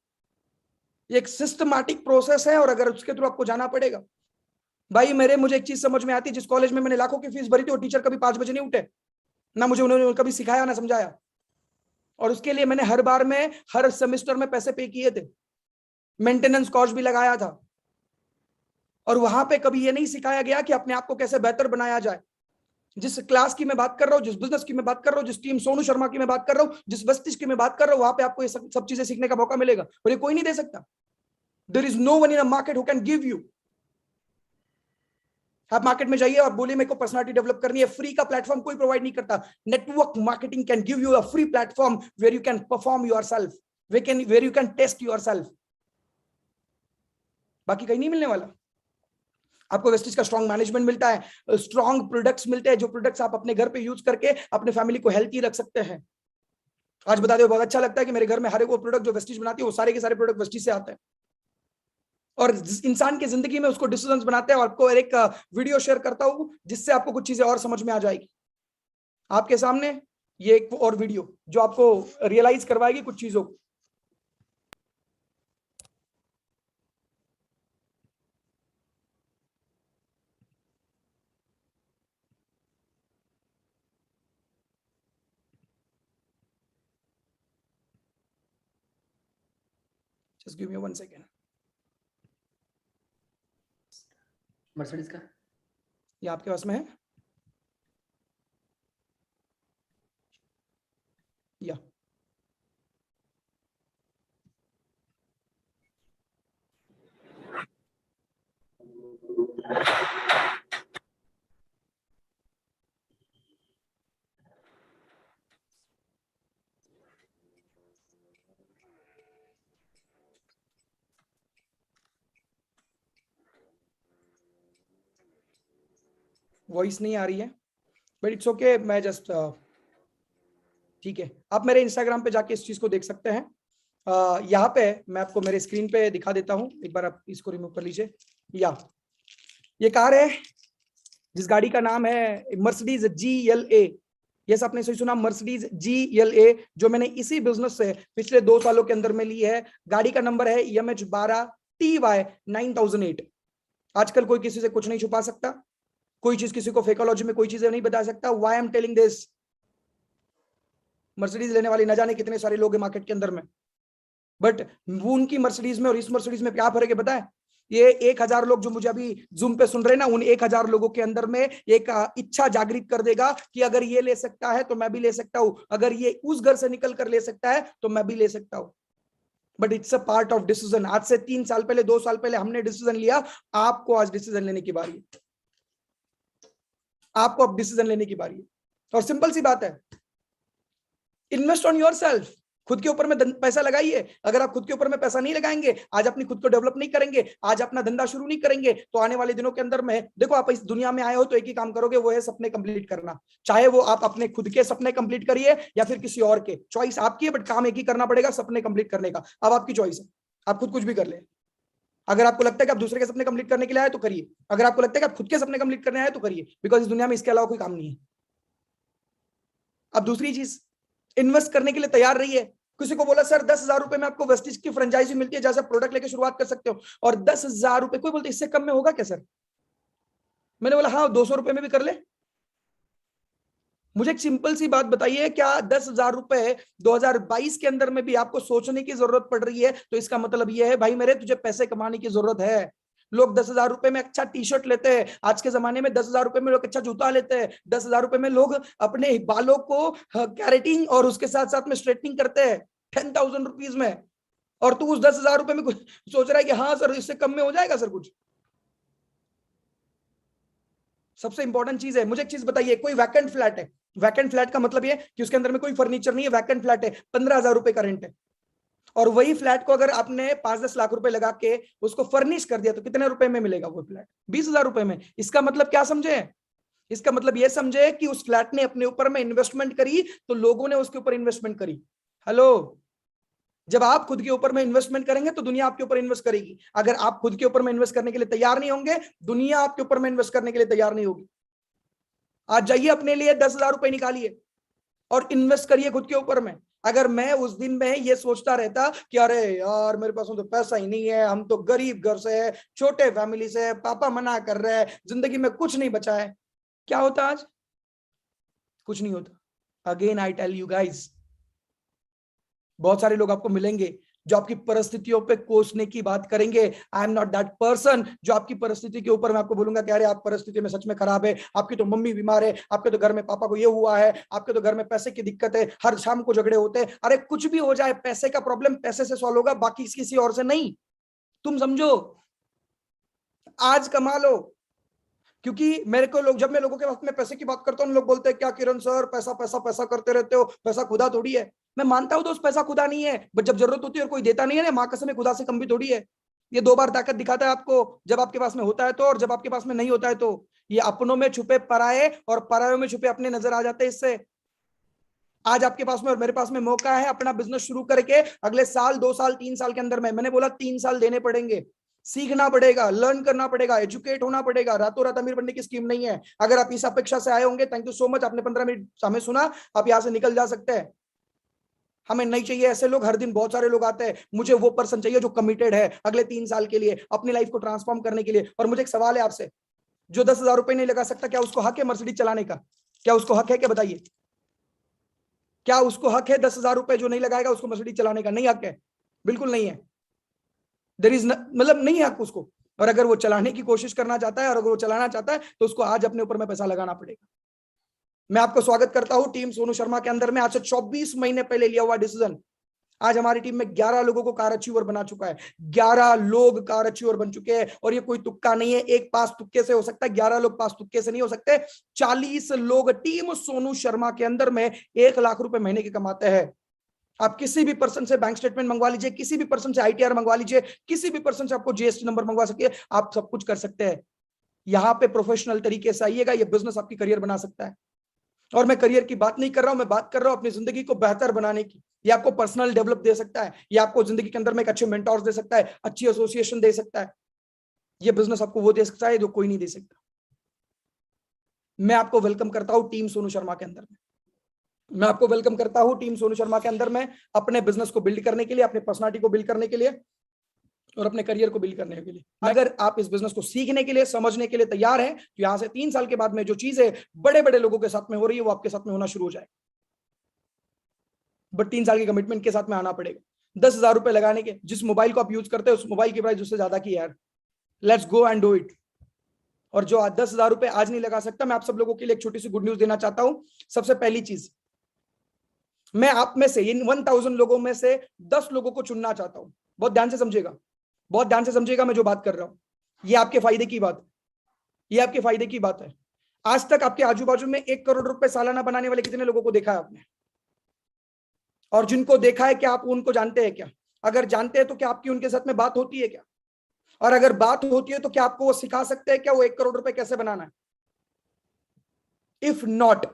ये एक सिस्टमैटिक प्रोसेस है और अगर उसके थ्रू आपको जाना पड़ेगा। भाई मुझे एक चीज समझ में आती है, जिस कॉलेज में मैंने लाखों की फीस भरी थी वो टीचर कभी 5 बजे नहीं उठे, ना मुझे उन्होंने कभी सिखाया ना समझाया, और उसके लिए मैंने हर बार में हर सेमेस्टर में पैसे पे किए थे, मेंटेनेंस कॉस्ट भी लगाया था, और वहां पे कभी ये नहीं सिखाया गया कि अपने आप को कैसे बेहतर बनाया जाए। जिस क्लास की मैं बात कर रहा हूँ, जिस बिजनेस की मैं बात कर रहा हूँ, जिस टीम सोनू शर्मा की मैं बात कर रहा हूँ, जिस वस्तिश की मैं बात कर रहा हूँ, वहां पे आपको ये सब चीजें सीखने का मौका मिलेगा, और ये कोई नहीं दे सकता। There is no one in a market who can give you. आप मार्केट में जाइए और बोलिए मेरे को पर्सनालिटी डेवलप करनी है, फ्री का प्लेटफॉर्म कोई प्रोवाइड नहीं करता। Network marketing can give you a free platform where you can perform yourself, where you can test yourself, बाकी कहीं नहीं मिलने वाला। आपको वेस्टिज का स्ट्रॉन्ग मैनेजमेंट मिलता है, स्ट्रॉन्ग प्रोडक्ट्स मिलते हैं, जो प्रोडक्ट्स आप अपने घर पे यूज करके अपने फैमिली को हेल्थी रख सकते हैं। आज बता दो, बहुत अच्छा लगता है कि मेरे घर में हर एक वो प्रोडक्ट जो वेस्टिज बनाती है वो सारे के सारे प्रोडक्ट वेस्टिज से आते हैं, और जिस इंसान की जिंदगी में उसको डिसीजंस बनाते हैं। और आपको एक वीडियो शेयर करता हूं जिससे आपको कुछ चीजें और समझ में आ जाएगी। आपके सामने ये एक और वीडियो जो आपको रियलाइज करवाएगी कुछ चीजों को। Just give me 1 second. Mercedes का ये आपके पास में है या वॉइस नहीं आ रही है, बट इट्स ओके, मैं जस्ट ठीक है। आप मेरे इंस्टाग्राम पे जाके इस चीज को देख सकते हैं। यहाँ पे मैं आपको मेरे स्क्रीन पे दिखा देता हूँ, एक बार आप इसको रिमूव कर लीजिए। या ये कार है जिस गाड़ी का नाम है मर्सिडीज GLA। यस, आपने सही सुना, मर्सिडीज GLA, जो मैंने इसी बिजनेस से पिछले 2 सालों के अंदर में ली है। गाड़ी का नंबर है MH12TY9008। आजकल कोई किसी से कुछ नहीं छुपा सकता, कोई चीज किसी को फेकोलॉजी में कोई चीजें नहीं बता सकता। Why I am telling this, Mercedes लेने वाले न जाने कितने सारे लोग हैं मार्केट के अंदर में, बट उनकी मर्सिडीज में और इस मर्सिडीज में क्या फर्क है पता है? ये 1000 लोग जो मुझे अभी जूम पे सुन रहे हैं ना, उन 1000 लोगों के अंदर में एक इच्छा जागृत कर देगा कि अगर ये ले सकता है तो मैं भी ले सकता हूं, अगर ये उस घर से निकल कर ले सकता है तो मैं भी ले सकता हूं। But it's a part of decision. आज से 3 साल पहले, 2 साल पहले हमने डिसीजन लिया, आपको आज डिसीजन लेने की बारी है। आपको अब डिसीजन लेने की बारी है, और सिंपल सी बात है, इन्वेस्ट ऑन योरसेल्फ। खुद के ऊपर में पैसा लगाइए। अगर आप खुद के ऊपर में पैसा नहीं लगाएंगे, आज अपनी खुद को डेवलप नहीं करेंगे, आज अपना धंधा शुरू नहीं करेंगे, तो आने वाले दिनों के अंदर में देखो, आप इस दुनिया में आए हो तो एक ही काम करोगे, वो है सपने कंप्लीट करना। चाहे वो आप अपने खुद के सपने कंप्लीट करिए या फिर किसी और के, चॉइस आपकी है, बट काम एक ही करना पड़ेगा, सपने कंप्लीट करने का। अब आपकी चॉइस है, आप खुद कुछ भी कर ले। अगर आपको लगता है कि आप दूसरे के सपने कंप्लीट करने के लिए आए तो करिए, अगर आपको लगता है कि आप खुद के सपने कंप्लीट करने आए तो करिए, बिकॉज इस दुनिया में इसके अलावा कोई काम नहीं है। अब दूसरी चीज, इन्वेस्ट करने के लिए तैयार रहिए। किसी को बोला सर 10,000 रुपए में आपको वेस्टिज की फ्रेंचाइजी मिलती है, जैसे प्रोडक्ट लेके शुरुआत कर सकते हो, और 10,000 रुपए, कोई बोलते इससे कम में होगा क्या सर? मैंने बोला हाँ, 200 रुपए में भी कर ले। मुझे एक सिंपल सी बात बताइए, क्या 10,000 रुपए 2022 के अंदर में भी आपको सोचने की जरूरत पड़ रही है? तो इसका मतलब यह है भाई मेरे, तुझे पैसे कमाने की जरूरत है। लोग 10,000 रुपए में अच्छा टी शर्ट लेते हैं, आज के जमाने में 10,000 रुपए में लोग अच्छा जूता लेते हैं, 10,000 रुपए में लोग अपने बालों को कैरेटिंग और उसके साथ साथ में स्ट्रेटनिंग करते हैं 10,000 रुपीज में, और तू उस 10,000 रुपए में कुछ सोच रहा है कि हाँ सर इससे कम में हो जाएगा सर कुछ। सबसे इंपॉर्टेंट चीज है, मुझे एक चीज बताइए, कोई वैकेंट फ्लैट है, वैकेंट फ्लैट का मतलब ये कि उसके अंदर में कोई फर्नीचर नहीं है, वैकेंट फ्लैट है, 15,000 रुपए का रेंट है, और वही फ्लैट को अगर आपने 5-10 लाख रुपए लगा के उसको फर्निश कर दिया तो कितने रुपए में मिलेगा वो फ्लैट? 20,000 रुपए में। इसका मतलब क्या समझे? इसका मतलब ये समझे कि उस फ्लैट ने अपने ऊपर में इन्वेस्टमेंट करी तो लोगों ने उसके ऊपर इन्वेस्टमेंट करी। हेलो, जब आप खुद के ऊपर में इन्वेस्टमेंट करेंगे तो दुनिया आपके ऊपर इन्वेस्ट करेगी। अगर आप खुद के ऊपर में इन्वेस्ट करने के लिए तैयार नहीं होंगे, दुनिया आपके ऊपर में इन्वेस्ट करने के लिए तैयार नहीं होगी। आज जाइए अपने लिए 10,000 रुपए निकालिए, और इन्वेस्ट करिए खुद के ऊपर में। अगर मैं उस दिन में ये सोचता रहता कि अरे यार मेरे पास तो पैसा ही नहीं है, हम तो गरीब घर से है, छोटे फैमिली से है, पापा मना कर रहे हैं, जिंदगी में कुछ नहीं बचा है, क्या होता आज? कुछ नहीं होता। Again I tell you guys, बहुत सारे लोग आपको मिलेंगे जो आपकी परिस्थितियों पे कोसने की बात करेंगे। I am not that person जो आपकी परिस्थिति के ऊपर मैं आपको बोलूंगा कि अरे आप परिस्थिति में सच में खराब है, आपकी तो मम्मी बीमार है, आपके तो घर में पापा को ये हुआ है, आपके तो घर में पैसे की दिक्कत है, हर शाम को झगड़े होते हैं। अरे कुछ भी हो जाए, पैसे का प्रॉब्लम पैसे से सॉल्व होगा, बाकी किसी और से नहीं। तुम समझो, आज कमा लो। क्योंकि मेरे को लोग, जब मैं लोगों के वक्त में पैसे की बात करता हूँ, लोग बोलते हैं क्या किरण सर पैसा पैसा पैसा करते रहते हो, पैसा खुदा थोड़ी है। मैं मानता हूं दोस्त, पैसा खुदा नहीं है, बट जब जरूरत होती है और कोई देता नहीं है ना, माँ कसम खुदा से कम भी थोड़ी है। ये दो बार ताकत दिखाता है आपको, जब आपके पास में होता है तो, और जब आपके पास में नहीं होता है तो। ये अपनों में छुपे पराये और परायों में छुपे अपने नजर आ जाते हैं इससे। आज आपके पास में और मेरे पास में मौका है अपना बिजनेस शुरू करके अगले साल, 2 साल, 3 साल के अंदर में, मैंने बोला 3 साल देने पड़ेंगे, सीखना पड़ेगा, लर्न करना पड़ेगा, एजुकेट होना पड़ेगा। रातों रात अमीर बनने की स्कीम नहीं है। अगर आप इस अपेक्षा से आए होंगे, थैंक यू सो मच, आपने 15 मिनट हमें सुना, आप यहां से निकल जा सकते हैं। हमें नहीं चाहिए ऐसे लोग, हर दिन बहुत सारे लोग आते हैं। मुझे वो पर्सन चाहिए जो कमिटेड है अगले 3 साल के लिए अपनी लाइफ को ट्रांसफॉर्म करने के लिए। और मुझे एक सवाल है आपसे, जो 10,000 रुपए नहीं लगा सकता, क्या उसको हक है मर्सिडीज चलाने का? क्या उसको हक है? क्या बताइए, क्या उसको हक है? 10,000 रुपए जो नहीं लगाएगा उसको मर्सिडीज चलाने का नहीं हक है? बिल्कुल नहीं है। देयर इज मतलब नहीं है हक उसको। और अगर वो चलाने की कोशिश करना चाहता है और अगर वो चलाना चाहता है तो उसको आज अपने ऊपर में पैसा लगाना पड़ेगा। मैं आपको स्वागत करता हूं टीम सोनू शर्मा के अंदर में। आज से 24 महीने पहले लिया हुआ डिसीजन, आज हमारी टीम में 11 लोगों को कार अचीवर बना चुका है। 11 लोग कार अचीवर बन चुके हैं। और ये कोई तुक्का नहीं है, एक पास तुक्के से हो सकता है, 11 लोग पास तुक्के से नहीं हो सकते। 40 लोग टीम सोनू शर्मा के अंदर में 1 लाख रुपए महीने के कमाते हैं। आप किसी भी पर्सन से बैंक स्टेटमेंट मंगवा लीजिए, किसी भी पर्सन से आईटीआर मंगवा लीजिए, किसी भी पर्सन से आपको जीएसटी नंबर मंगवा सकिए, आप सब कुछ कर सकते हैं। यहां पे प्रोफेशनल तरीके से आइएगा, ये बिजनेस आपकी करियर बना सकता है। और मैं करियर की बात नहीं कर रहा हूं, मैं बात कर रहा हूं अपनी जिंदगी को बेहतर बनाने की। ये आपको पर्सनल डेवलप दे सकता है, ये आपको जिंदगी के अंदर में एक अच्छे मेंटोर्स दे सकता है, अच्छी एसोसिएशन दे सकता है। ये बिजनेस आपको वो दे सकता है जो कोई नहीं दे सकता। मैं आपको वेलकम करता हूं टीम सोनू शर्मा के अंदर में। मैं आपको वेलकम करता हूं टीम सोनू शर्मा के अंदर में, अपने बिजनेस को बिल्ड करने के लिए, अपने पर्सनालिटी को बिल्ड करने के लिए और अपने करियर को बिल्ड करने के लिए। अगर आप इस बिजनेस को सीखने के लिए, समझने के लिए तैयार हैं, तो यहां से 3 साल के बाद में जो चीजें बड़े बड़े लोगों के साथ में हो रही है वो आपके साथ में होना शुरू हो जाए। बट 3 साल की कमिटमेंट के साथ में आना पड़ेगा। 10,000 रुपए लगाने के, जिस मोबाइल को आप यूज करते हैं उस मोबाइल की प्राइस उससे ज्यादा की यार। Let's go and do it. और जो आज 10,000 रुपए आज नहीं लगा सकता, मैं आप सब लोगों के लिए एक छोटी सी गुड न्यूज देना चाहता हूं। सबसे पहली चीज, मैं आप में से, इन 1000 लोगों में से 10 लोगों को चुनना चाहता हूं। बहुत ध्यान से समझिएगा, बहुत ध्यान से समझिएगा मैं जो बात कर रहा हूं। ये आपके फायदे की बात, ये आपके फायदे की बात है। आज तक आपके आजू बाजू में 1 करोड़ रुपए सालाना बनाने वाले कितने लोगों को देखा है आपने? और जिनको देखा है, क्या आप उनको जानते हैं क्या? अगर जानते हैं तो क्या आपकी उनके साथ में बात होती है क्या? और अगर बात होती है तो क्या आपको वो सिखा सकते हैं क्या वो 1 करोड़ रुपए कैसे बनाना है? इफ नॉट,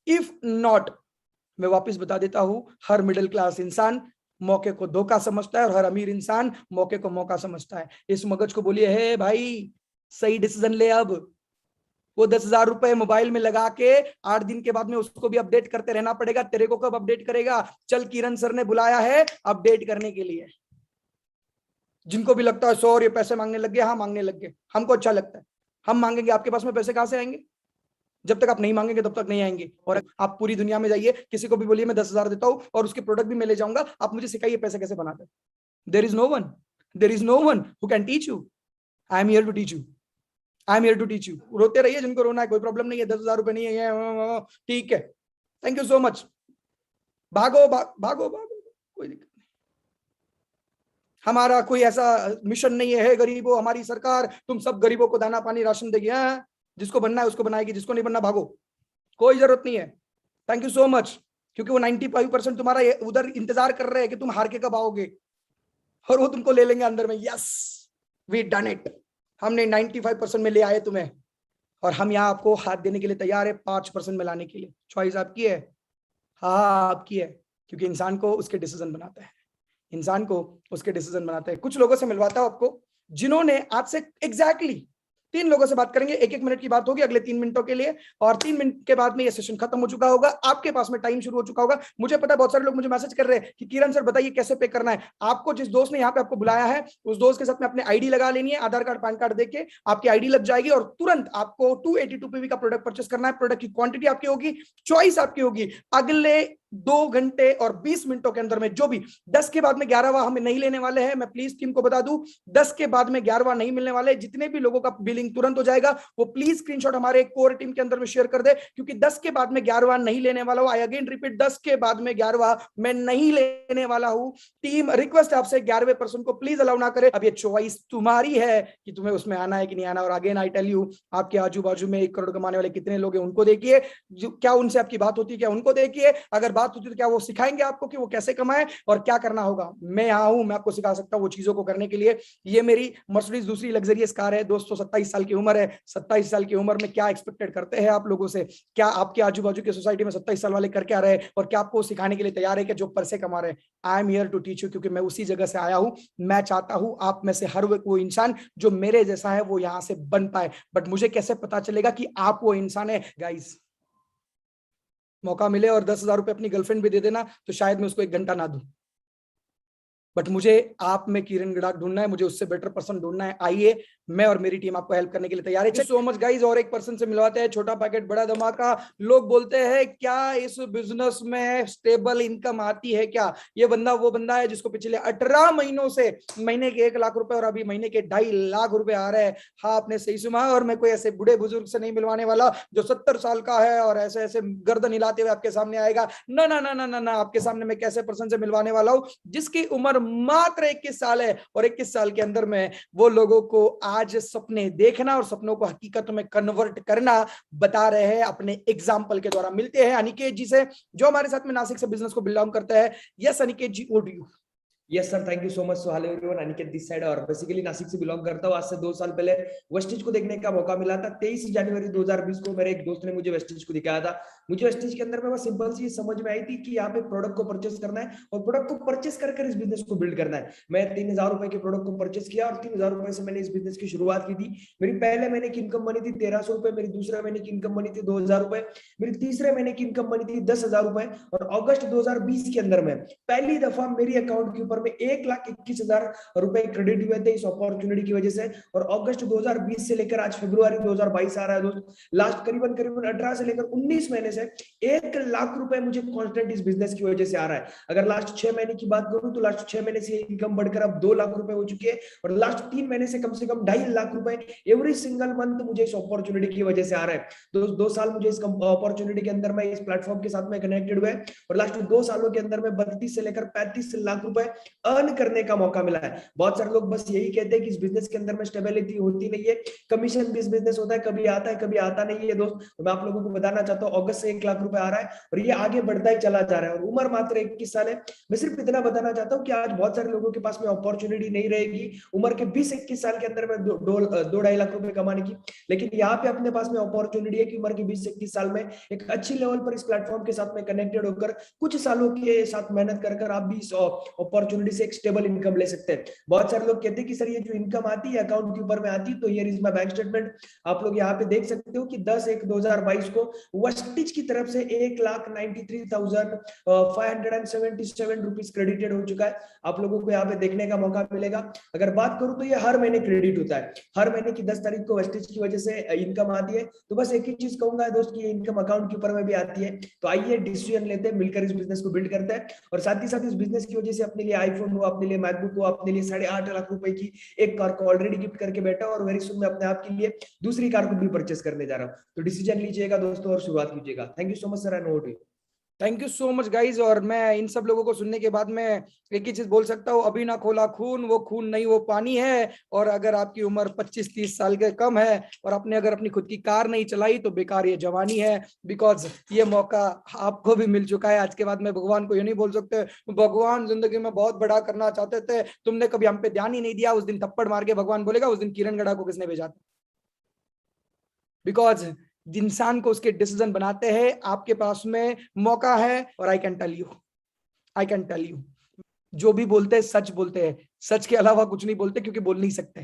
इफ नॉट, मैं वापस बता देता हूं, हर मिडिल क्लास इंसान मौके को धोखा समझता है और हर अमीर इंसान मौके को मौका समझता है। इस मगज को बोलिए, हे भाई सही डिसीजन ले। अब वो 10,000 रुपए मोबाइल में लगा के 8 दिन के बाद में उसको भी अपडेट करते रहना पड़ेगा। तेरे को कब अपडेट करेगा? चल किरण सर ने बुलाया है अपडेट करने के लिए। जिनको भी लगता है सर ये पैसे मांगने लग गए, हाँ मांगने लग गए, हमको अच्छा लगता है, हम मांगेंगे। आपके पास में पैसे कहां से आएंगे? जब तक आप नहीं मांगेंगे तब तक नहीं आएंगे। और आप पूरी दुनिया में जाइए, किसी को भी बोलिए मैं 10,000 देता हूं और उसके प्रोडक्ट भी मैं ले जाऊंगा, आप मुझे सिखाइए पैसे कैसे बनाते हैं। There is no one, there is no one who can teach you. I am here to teach you, I am here to teach you. रोते रहिए जिनको रोना है, कोई प्रॉब्लम नहीं है। 10,000 रुपए नहीं है, ठीक है, थैंक यू सो मच। भागो भागो भागो, कोई दिक्कत नहीं। हमारा कोई ऐसा मिशन नहीं है, गरीबों हमारी सरकार तुम सब गरीबों को दाना पानी राशन देगी। जिसको बनना है उसको बनाएगी, जिसको नहीं बनना भागो, कोई जरूरत नहीं है। Thank you so much. क्योंकि वो 95% तुम्हारा उधर इंतजार कर रहे हैं कि तुम हार के कब आओगे, और वो तुमको ले लेंगे अंदर में। Yes, we done it. हमने 95% में ले आए तुम्हें, और हम यहाँ आपको हाथ देने के लिए तैयार है 5% में लाने के लिए। चॉइस आपकी है, हाँ आपकी है। क्योंकि इंसान को उसके डिसीजन बनाता है, इंसान को उसके डिसीजन बनाता है। कुछ लोगों से मिलवाता हूं आपको जिन्होंने आज से एग्जैक्टली 3 लोगों से बात करेंगे, 1-1 मिनट की बात होगी अगले 3 मिनटों के लिए, और 3 मिनट के बाद में ये सेशन खत्म हो चुका होगा, आपके पास में टाइम शुरू हो चुका होगा। मुझे पता है बहुत सारे लोग मुझे मैसेज कर रहे हैं कि किरण सर बताइए कैसे पे करना है। आपको जिस दोस्त ने यहाँ पे आपको बुलाया है उस दोस्त के साथ में अपने आईडी लगा लेनी है, आधार कार्ड पैन कार्ड देके आपकी आईडी लग जाएगी और तुरंत आपको 282 पीवी का प्रोडक्ट परचेस करना है। प्रोडक्ट की क्वांटिटी आपकी होगी, चॉइस आपकी होगी। अगले 2 घंटे और 20 मिनटों के अंदर में जो भी 10 के बाद में 11वां हमें नहीं लेने वाले हैं, मैं प्लीज टीम को बता दूं 10 के बाद में 11वां नहीं मिलने वाले। जितने भी लोगों का बिलिंग तुरंत हो जाएगा वो प्लीज स्क्रीनशॉट हमारे कोर टीम के अंदर में शेयर कर दे, क्योंकि 10 के बाद में 11वां नहीं लेने वाला हूं। आई अगेन रिपीट, 10 के बाद में 11वां मैं नहीं लेने वाला हूं। टीम रिक्वेस्ट आपसे 11वें पर्सन को प्लीज अलाउ ना करे। अब ये चॉइस तुम्हारी है कि तुम्हें उसमें आना है कि नहीं आना। और अगेन आई टेल यू, आपके आजू बाजू में 1 करोड़ कमाने वाले कितने लोग हैं उनको देखिए, क्या उनसे आपकी बात होती है, क्या उनको देखिए। अगर बात होती है तो क्या वो सिखाएंगे आपको कि वो कैसे कमाए और क्या करना होगा। मैं यहाँ हूं, मैं आपको सिखा सकता हूँ वो चीजों को करने के लिए। ये मेरी मर्सिडीज दूसरी लग्जरियस कार है दोस्तों। 27 साल की उम्र है। 27 साल की उम्र में क्या एक्सपेक्टेड करते हैं आप लोगों से? क्या आपके आजू बाजू की सोसाइटी में 27 साल वाले करके आ रहे हैं और क्या आपको सिखाने के लिए तैयार है कि जो पैसे कमा रहे हैं? I am here to teach you, क्योंकि मैं उसी जगह से आया हूं। मैं चाहता हूं आप में से हर वो इंसान जो मेरे जैसा है वो यहां से बन पाए। बट मुझे कैसे पता चलेगा कि आप वो इंसान है? गाइस, मौका मिले और 10,000 रुपए अपनी गर्लफ्रेंड भी दे देना तो शायद मैं उसको 1 घंटा ना दूं, बट मुझे आप में किरण गड़ाक ढूंढना है, मुझे उससे बेटर पर्सन ढूंढना है। आइए, मैं और मेरी टीम आपको हेल्प करने के लिए तैयार है। So much guys. और एक पर्सन से मिलवाते हैं, छोटा पैकेट बड़ा धमाका। लोग बोलते हैं क्या इस बिजनेस में स्टेबल इनकम आती है क्या? ये बंदा वो बंदा है जिसको पिछले 18 महीनों से महीने के 1 लाख रुपए और अभी महीने के 2.5 लाख रुपए आ रहे हैं। हाँ, आपने सही सुना। और मैं कोई ऐसे बूढ़े बुजुर्ग से नहीं मिलवाने वाला जो 70 साल का है और ऐसे ऐसे गर्दन हिलाते हुए आपके सामने आएगा। ना ना ना ना ना ना, आपके सामने मैं कैसे पर्सन से मिलवाने वाला हूं जिसकी उम्र मात्र 21 साल है और 21 साल के अंदर में वो लोगों को आज सपने देखना और सपनों को हकीकत में कन्वर्ट करना बता रहे हैं अपने एग्जाम्पल के द्वारा। मिलते हैं अनिकेत जी से जो हमारे साथ में नासिक से बिजनेस को बिल्ड करते हैं। Yes Aniket ji, over to you. Yes sir, thank you so much. So hello everyone, Aniket this side और बेसिकली नासिक से बिलोंग करता हूँ। आज से 2 साल पहले वेस्टिज को देखने का मौका मिला था। 23 जनवरी 2020 को मेरे एक दोस्त ने मुझे वेस्टिज को दिखाया था। मुझे वेस्टिज के अंदर में बस सिंपल सी समझ में आई थी कि यहाँ पे प्रोडक्ट को परचेस करना है और प्रोडक्ट को परचेस कर इस बिजनेस को बिल्ड करना है। मैं 3,000 रुपए के प्रोडक्ट को परचेस किया और 3,000 रुपए से मैंने इस बिजनेस की शुरुआत की थी। मेरी पहले महीने की इनकम बनी थी 1,300 रुपए, मेरी दूसरे महीने की इनकम बनी थी 2,000 रुपए, मेरी तीसरे महीने की इनकम बनी थी 10,000 रुपए। और अगस्त 2020 के अंदर में पहली दफा मेरी अकाउंट के ऊपर में 1,21,000 रुपए क्रेडिट हुए थे इस अपॉर्चुनिटी की वजह से। और अगस्त 2020 से लेकर आज फरवरी 2022 आ रहा है दोस्त, लास्ट करीबन 18 से लेकर 19 महीने से 1 लाख रुपए मुझे कांस्टेंट इस बिजनेस की वजह से आ रहा है। अगर लास्ट 6 महीने की बात करूं तो लास्ट 6 महीने से इनकम बढ़कर अब 2 लाख रुपए हो चुकी है और लास्ट 3 महीने से कम 2.5 लाख रुपए एवरी सिंगल मंथ मुझे इस अपॉर्चुनिटी की वजह से आ रहा है। 2 साल मुझे इस अपॉर्चुनिटी के अंदर में इस प्लेटफॉर्म के साथ में कनेक्टेड हुए और लास्ट 2 सालों के अंदर में 32 से लेकर 35 लाख रुपए अर्न करने का मौका मिला है। बहुत सारे लोग बस यही कहते हैं कि इस बिजनेस के अंदर में स्टेबिलिटी होती नहीं है, कमीशन बेस्ड बिजनेस होता है, कभी आता है कभी आता नहीं है। दोस्त, तो मैं आप लोगों को बताना चाहता हूँ अगस्त से 1 लाख रुपए आ रहा है और ये आगे बढ़ता ही चला जा रहा है और उम्र मात्र 21 साल है। मैं सिर्फ इतना बताना चाहता हूँ कि आज बहुत सारे लोगों के पास में अपॉर्चुनिटी नहीं रहेगी उम्र के 20-21 साल के अंदर में 2-2.5 लाख रुपए कमाने की, लेकिन यहाँ पे अपने पास में अपॉर्चुनिटी है कि उम्र के 20-21 साल में एक अच्छी लेवल पर इस प्लेटफॉर्म के साथ में कनेक्टेड होकर कुछ सालों के साथ मेहनत कर आप भी इस अपॉर्चुनिटी से एक स्टेबल इनकम ले सकते हैं। बहुत सारे लोग कहते हैं कि सर ये जो इनकम आती है अकाउंट के ऊपर में आती है, तो here is my bank statement. आप लोग यहाँ पे देख सकते हो कि 10/1/2022 को वेस्टिज की तरफ से 1,93,577 रुपीज क्रेडिटेड हो चुका है। आप लोगों को यहाँ पे देखने का मौका मिलेगा। अगर बात करूं तो ये हर महीने क्रेडिट होता है, हर महीने की 10 तारीख को वेस्टिज की वजह से इनकम आती है। तो बस एक ही चीज कहूंगा दोस्त की इनकम अकाउंट के ऊपर में भी आती है। तो आइए डिसीजन लेते हैं, मिलकर इस बिजनेस को बिल्ड करते हैं और साथ ही साथ इस बिजनेस की वजह से अपने लिए आईफोन हो, अपने लिए मैकबुक हो, अपने लिए 8.5 लाख रुपए की एक कार को ऑलरेडी गिफ्ट करके बैठा और वेरी सुन मैं अपने आप के लिए दूसरी कार को भी परचेस करने जा रहा हूं। तो डिसीजन लीजिएगा दोस्तों और शुरुआत कीजिएगा। Thank you so much sir, I know. Thank you so much guys. और मैं इन सब लोगों को सुनने के बाद में एक ही चीज बोल सकता हूँ, अभी ना खोला खून, वो खून नहीं वो पानी है। और अगर आपकी उम्र 25-30 साल के कम है और आपने अगर अपनी खुद की कार नहीं चलाई तो बेकार ये जवानी है, बिकॉज ये मौका आपको भी मिल चुका है। आज के बाद में भगवान को ये नहीं बोल सकते भगवान जिंदगी में बहुत बड़ा करना चाहते थे, तुमने कभी हम पे ध्यान ही नहीं दिया। उस दिन थप्पड़ मार के भगवान बोलेगा उस दिन किरण गड़ा को किसने भेजा था, बिकॉज इंसान को उसके डिसीजन बनाते हैं। आपके पास में मौका है और आई कैन टेल यू जो भी बोलते हैं सच बोलते हैं, सच के अलावा कुछ नहीं बोलते क्योंकि बोल नहीं सकते।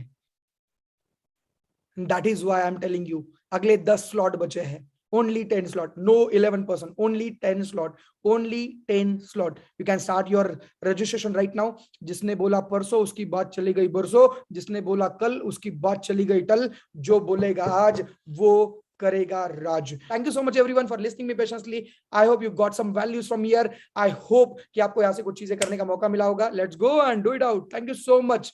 That is why I am telling you, अगले 10 स्लॉट बचे हैं, only 10 slot, no 11%, only 10 slot, only 10 slot. You can start your registration right now. जिसने बोला परसों उसकी बात चली गई बरसों, जिसने बोला कल उसकी बात चली गई टल, जो बोलेगा आज वो करेगा राज. Thank you so much everyone for listening me patiently. I hope you got some values from here. I hope कि आपको यहाँ से कुछ चीजें करने का मौका मिला होगा. Let's go and do it out. Thank you so much.